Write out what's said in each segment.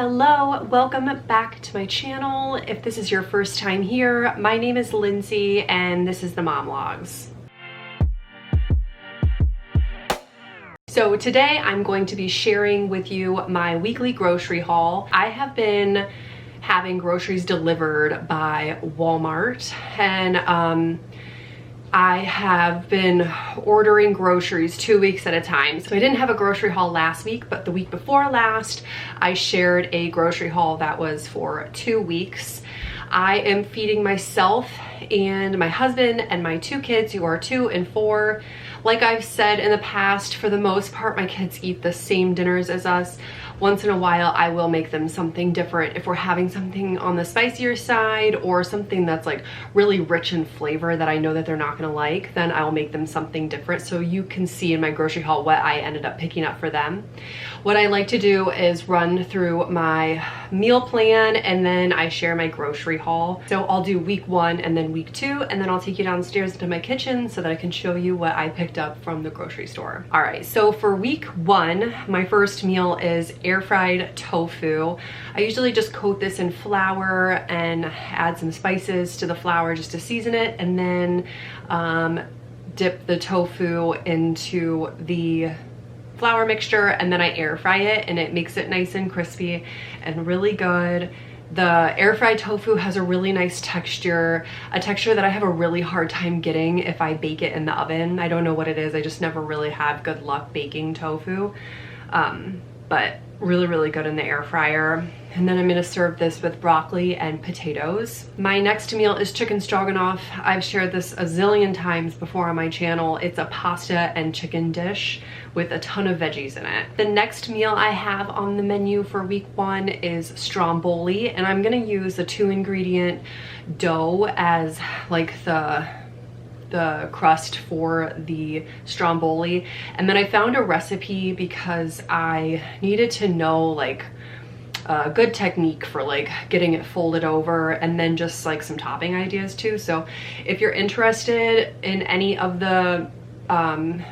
Hello, welcome back to my channel. If this is your first time here, my name is Lindsay and this is the Momlogs. So today I'm going to be sharing with you my weekly grocery haul. I have been having groceries delivered by Walmart and I have been ordering groceries 2 weeks at a time. So I didn't have a grocery haul last week, but the week before last, I shared a grocery haul that was for 2 weeks. I am feeding myself and my husband and my 2 kids who are 2 and 4. Like I've said in the past, for the most part, my kids eat the same dinners as us. Once in a while, I will make them something different. If we're having something on the spicier side or something that's like really rich in flavor that I know that they're not gonna like, then I'll make them something different. So you can see in my grocery haul what I ended up picking up for them. What I like to do is run through my meal plan and then I share my grocery haul. So I'll do week 1 and then week 2, and then I'll take you downstairs into my kitchen so that I can show you what I picked up from the grocery store. All right, so for week 1, my first meal is air fried tofu. I usually just coat this in flour and add some spices to the flour just to season it, and then dip the tofu into the flour mixture, and then I air fry it, and it makes it nice and crispy and really good. The air fried tofu has a really nice texture, a texture that I have a really hard time getting if I bake it in the oven. I don't know what it is, I just never really have good luck baking tofu, but really good in the air fryer. And then I'm gonna serve this with broccoli and potatoes. My next meal is chicken stroganoff. I've shared this a zillion times before on my channel. It's a pasta and chicken dish with a ton of veggies in it. The next meal I have on the menu for week 1 is Stromboli, and I'm gonna use a 2-ingredient dough as like the crust for the Stromboli. And then I found a recipe because I needed to know like a good technique for like getting it folded over, and then just like some topping ideas too. So if you're interested in any of the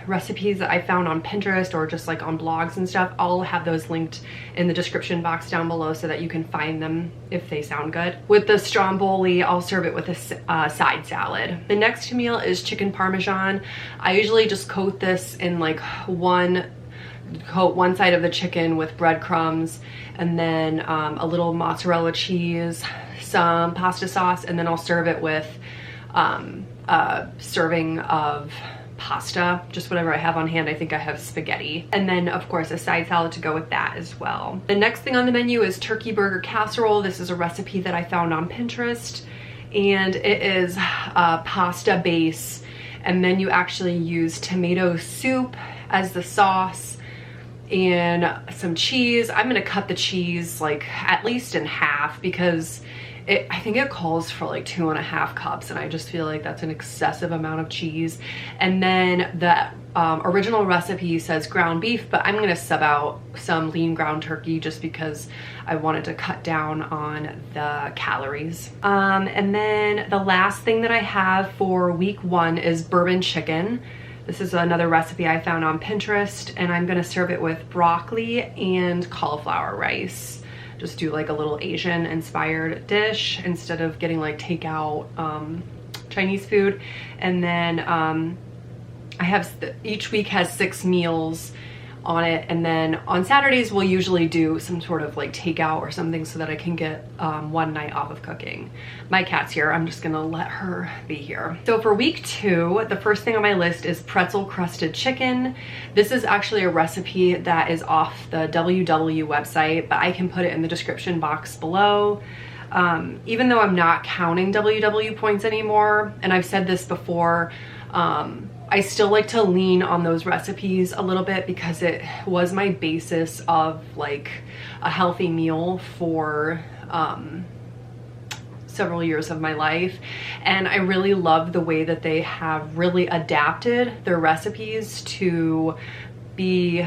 recipes that I found on Pinterest or just like on blogs and stuff, I'll have those linked in the description box down below so that you can find them if they sound good. With the Stromboli, I'll serve it with a side salad. The next meal is chicken Parmesan. I usually just coat this in like coat one side of the chicken with breadcrumbs, and then a little mozzarella cheese, some pasta sauce, and then I'll serve it with a serving of pasta, just whatever I have on hand. I think I have spaghetti, and then of course a side salad to go with that as well. The next thing on the menu is turkey burger casserole. This is a recipe that I found on Pinterest, and it is a pasta base, and then you actually use tomato soup as the sauce and some cheese. I'm gonna cut the cheese like at least in half because I think it calls for like 2.5 cups, and I just feel like that's an excessive amount of cheese. And then the original recipe says ground beef, but I'm gonna sub out some lean ground turkey just because I wanted to cut down on the calories. And then the last thing that I have for week 1 is bourbon chicken. This is another recipe I found on Pinterest, and I'm gonna serve it with broccoli and cauliflower rice. Just do like a little Asian inspired dish instead of getting like takeout Chinese food. And then I have, each week has 6 meals on it, and then on Saturdays we'll usually do some sort of like takeout or something so that I can get 1 night off of cooking. My cat's here, I'm just gonna let her be here. So for week 2, the first thing on my list is Pretzel-Crusted Chicken. This is actually a recipe that is off the WW website, but I can put it in the description box below. Even though I'm not counting WW points anymore, and I've said this before, I still like to lean on those recipes a little bit because it was my basis of like a healthy meal for several years of my life, and I really love the way that they have really adapted their recipes to be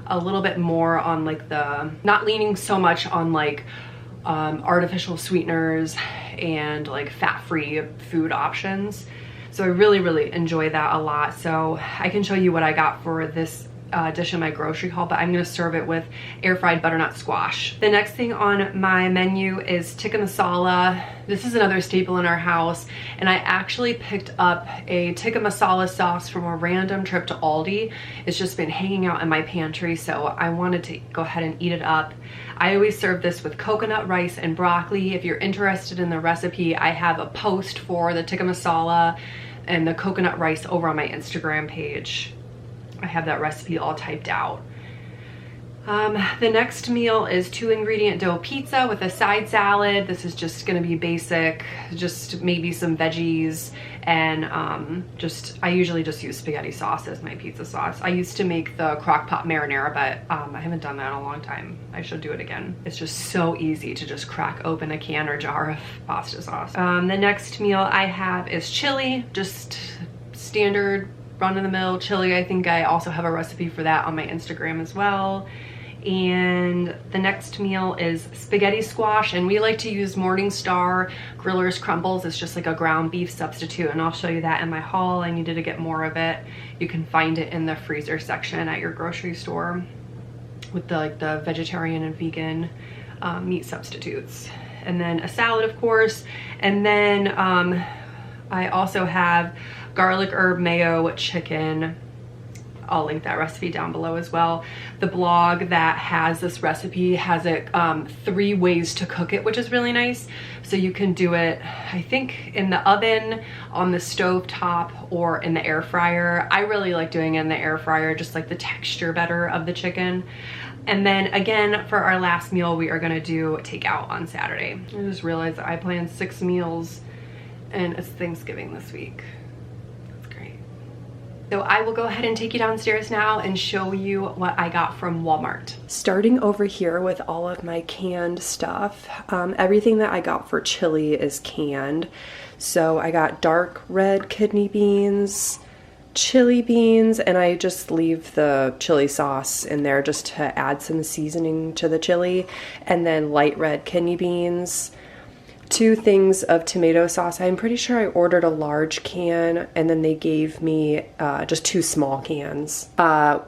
a little bit more on like the, not leaning so much on like artificial sweeteners and like fat-free food options. So I really enjoy that a lot. So I can show you what I got for this dish in my grocery haul, but I'm gonna serve it with air fried butternut squash. The next thing on my menu is tikka masala. This is another staple in our house, and I actually picked up a tikka masala sauce from a random trip to Aldi. It's just been hanging out in my pantry, so I wanted to go ahead and eat it up. I always serve this with coconut rice and broccoli. If you're interested in the recipe, I have a post for the tikka masala and the coconut rice over on my Instagram page. I have that recipe all typed out. The next meal is 2-ingredient dough pizza with a side salad. This is just gonna be basic, just maybe some veggies, and I usually just use spaghetti sauce as my pizza sauce. I used to make the crock pot marinara, but I haven't done that in a long time. I should do it again. It's just so easy to just crack open a can or jar of pasta sauce. The next meal I have is chili, just standard run-of-the-mill chili. I think I also have a recipe for that on my Instagram as well. And the next meal is spaghetti squash, and we like to use Morningstar Griller's Crumbles. It's just like a ground beef substitute, and I'll show you that in my haul. I needed to get more of it. You can find it in the freezer section at your grocery store with the vegetarian and vegan meat substitutes. And then a salad, of course. And then I also have garlic herb mayo chicken. I'll link that recipe down below as well. The blog that has this recipe has it 3 ways to cook it, which is really nice. So you can do it, I think, in the oven, on the stove top, or in the air fryer. I really like doing it in the air fryer, just like the texture better of the chicken. And then again, for our last meal, we are gonna do takeout on Saturday. I just realized that I planned 6 meals and it's Thanksgiving this week. So I will go ahead and take you downstairs now and show you what I got from Walmart. Starting over here with all of my canned stuff. Everything that I got for chili is canned. So I got dark red kidney beans, chili beans, and I just leave the chili sauce in there just to add some seasoning to the chili. And then light red kidney beans. 2 things of tomato sauce. I'm pretty sure I ordered a large can, and then they gave me just 2 small cans. And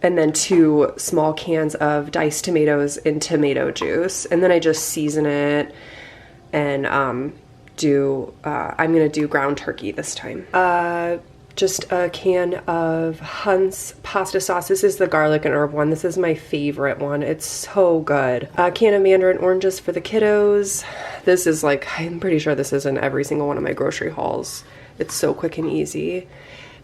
then 2 small cans of diced tomatoes and tomato juice. And then I just season it and I'm gonna do ground turkey this time. Just a can of Hunt's pasta sauce. This is the garlic and herb one. This is my favorite one. It's so good. A can of mandarin oranges for the kiddos. This is like, I'm pretty sure this is in every single one of my grocery hauls. It's so quick and easy.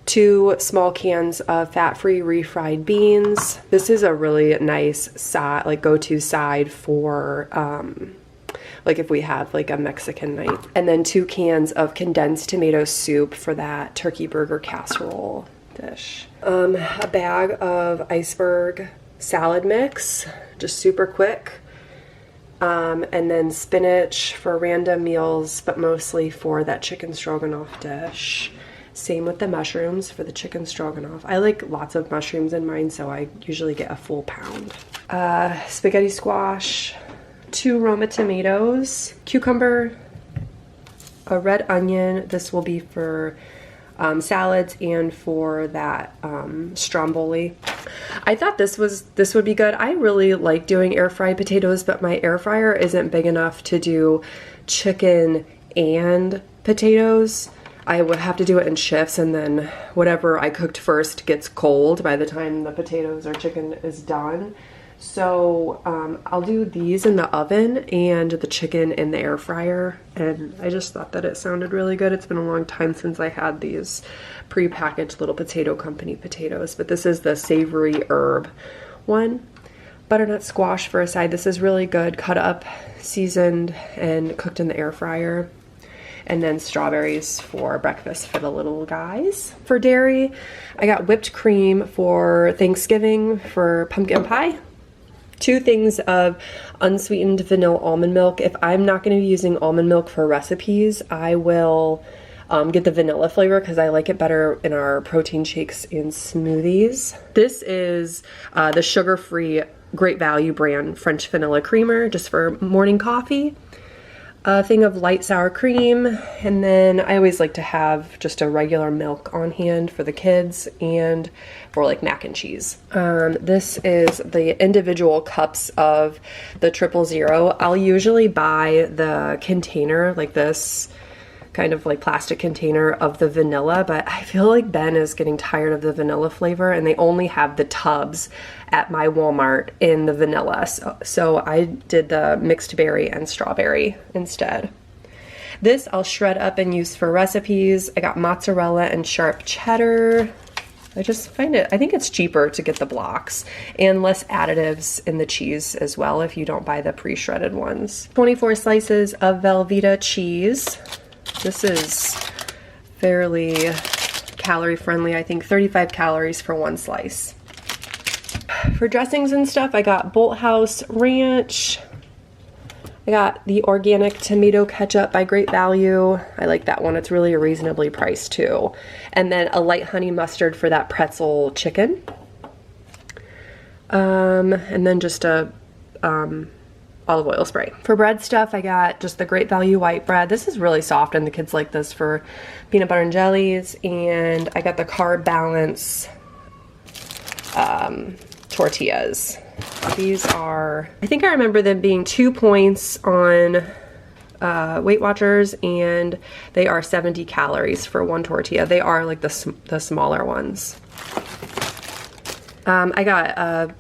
2 small cans of fat-free refried beans. This is a really nice side, like go-to side for like if we have like a Mexican night. And then 2 cans of condensed tomato soup for that turkey burger casserole dish. A bag of iceberg salad mix, just super quick. And then spinach for random meals, but mostly for that chicken stroganoff dish. Same with the mushrooms for the chicken stroganoff. I like lots of mushrooms in mine, so I usually get a full pound. Spaghetti squash, 2 Roma tomatoes, cucumber, a red onion. This will be for salads and for that Stromboli. I thought this would be good. I really like doing air fried potatoes, but my air fryer isn't big enough to do chicken and potatoes. I would have to do it in shifts, and then whatever I cooked first gets cold by the time the potatoes or chicken is done. So I'll do these in the oven and the chicken in the air fryer, and I just thought that it sounded really good. It's been a long time since I had these pre-packaged Little Potato Company potatoes, but this is the savory herb one. Butternut squash for a side. This is really good, cut up, seasoned, and cooked in the air fryer. And then strawberries for breakfast for the little guys. For dairy, I got whipped cream for Thanksgiving for pumpkin pie. 2 things of unsweetened vanilla almond milk. If I'm not going to be using almond milk for recipes, I will get the vanilla flavor because I like it better in our protein shakes and smoothies. This is the sugar-free Great Value brand French vanilla creamer just for morning coffee. a thing of light sour cream, and then I always like to have just a regular milk on hand for the kids and for like mac and cheese. This is the individual cups of the 000. I'll usually buy the container, like this kind of like plastic container of the vanilla, but I feel like Ben is getting tired of the vanilla flavor, and they only have the tubs at my Walmart in the vanilla. So I did the mixed berry and strawberry instead. This I'll shred up and use for recipes. I got mozzarella and sharp cheddar. I just find it, I think it's cheaper to get the blocks and less additives in the cheese as well if you don't buy the pre-shredded ones. 24 slices of Velveeta cheese. This is fairly calorie friendly. I think 35 calories for one slice. For dressings and stuff, I got Bolthouse Ranch. I got the organic tomato ketchup by Great Value. I like that one. It's really reasonably priced too. And then a light honey mustard for that pretzel chicken. And then just a olive oil spray. For bread stuff, I got just the Great Value white bread. This is really soft and the kids like this for peanut butter and jellies. And I got the Carb Balance tortillas. These are, I think I remember them being 2 points on Weight Watchers, and they are 70 calories for one tortilla. They are like the smaller ones. I got a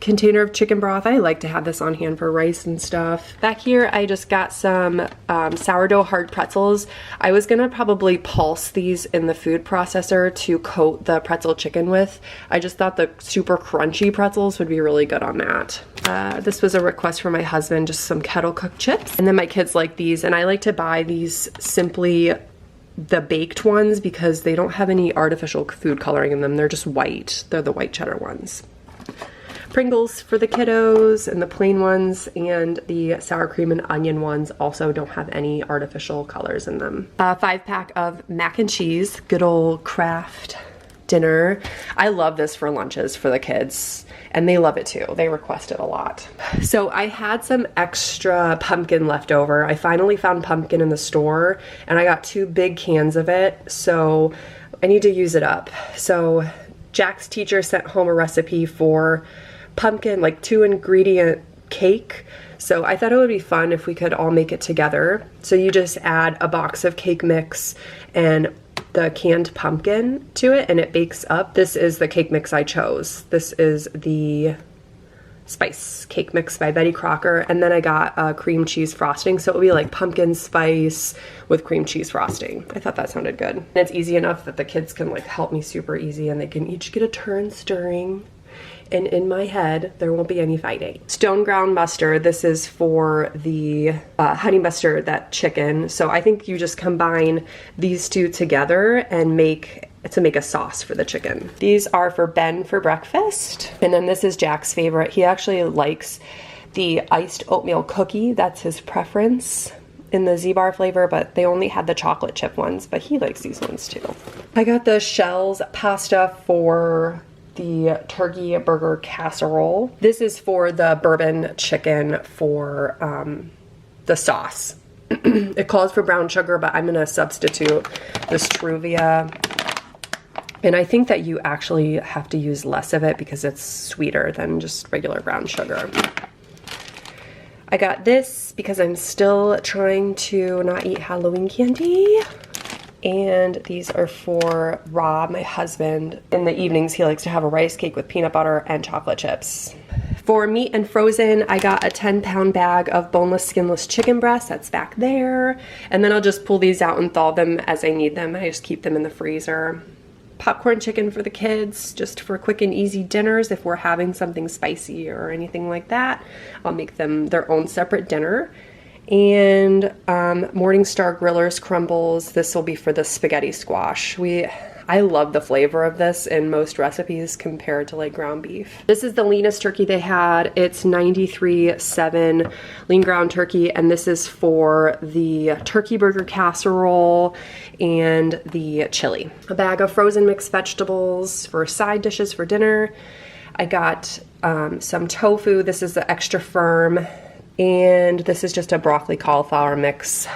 container of chicken broth. I like to have this on hand for rice and stuff. Back here, I just got some sourdough hard pretzels. I was gonna probably pulse these in the food processor to coat the pretzel chicken with. I just thought the super crunchy pretzels would be really good on that. This was a request from my husband, just some Kettle cooked chips. And then my kids like these, and I like to buy these simply the baked ones because they don't have any artificial food coloring in them. They're just white. They're the white cheddar ones. Pringles for the kiddos, and the plain ones, and the sour cream and onion ones also don't have any artificial colors in them. A 5-pack of mac and cheese, good old Kraft dinner. I love this for lunches for the kids, and they love it too. They request it a lot. So I had some extra pumpkin left over. I finally found pumpkin in the store, and I got 2 big cans of it, so I need to use it up. So Jack's teacher sent home a recipe for pumpkin, like 2-ingredient cake. So I thought it would be fun if we could all make it together. So you just add a box of cake mix and the canned pumpkin to it, and it bakes up. This is the cake mix I chose. This is the spice cake mix by Betty Crocker, and then I got a cream cheese frosting, so it would be like pumpkin spice with cream cheese frosting. I thought that sounded good. And it's easy enough that the kids can like help me super easy, and they can each get a turn stirring. And in my head, there won't be any fighting. Stone ground mustard. This is for the honey mustard, that chicken. So I think you just combine these two together and make a sauce for the chicken. These are for Ben for breakfast. And then this is Jack's favorite. He actually likes the iced oatmeal cookie. That's his preference in the Z-Bar flavor, but they only had the chocolate chip ones, but he likes these ones too. I got the shells pasta for the turkey burger casserole. This is for the bourbon chicken for the sauce. It calls for brown sugar, but I'm gonna substitute the Struvia. And I think that you actually have to use less of it because it's sweeter than just regular brown sugar. I got this because I'm still trying to not eat Halloween candy. And these are for Rob, my husband. In the evenings, he likes to have a rice cake with peanut butter and chocolate chips. For meat and frozen, I got a 10-pound bag of boneless, skinless chicken breasts. That's back there. And then I'll just pull these out and thaw them as I need them. I just keep them in the freezer. Popcorn chicken for the kids, just for quick and easy dinners. If we're having something spicy or anything like that, I'll make them their own separate dinner. And Morningstar Grillers Crumbles. This will be for the spaghetti squash. I love the flavor of this in most recipes compared to like ground beef. This is the leanest turkey they had. It's 93.7 lean ground turkey, and this is for the turkey burger casserole and the chili. A bag of frozen mixed vegetables for side dishes for dinner. I got some tofu. This is the extra firm, And this is just a broccoli cauliflower mix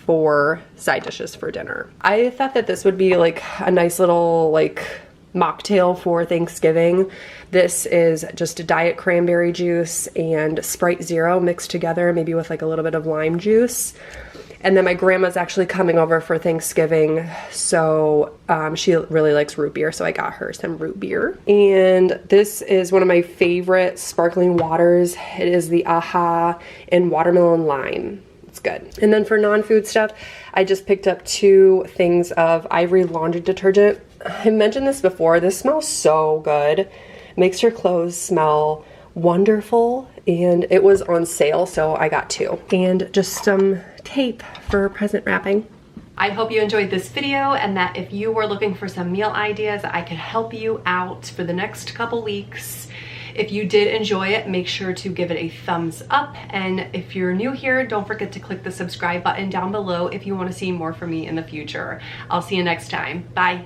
for side dishes for dinner. I thought that this would be like a nice little like mocktail for Thanksgiving. This is just a diet cranberry juice and Sprite Zero mixed together, maybe with like a little bit of lime juice. And then my grandma's actually coming over for Thanksgiving, so she really likes root beer, so I got her some root beer. And this is one of my favorite sparkling waters. It is the AHA in watermelon lime. It's good. And then for non-food stuff, I just picked up 2 things of Ivory laundry detergent. I mentioned this before. This smells so good. Makes your clothes smell wonderful, and it was on sale, so I got 2. And just some tape for present wrapping. I hope you enjoyed this video and that if you were looking for some meal ideas, I could help you out for the next couple weeks. If you did enjoy it, make sure to give it a thumbs up. And if you're new here, don't forget to click the subscribe button down below if you want to see more from me in the future. I'll see you next time. Bye.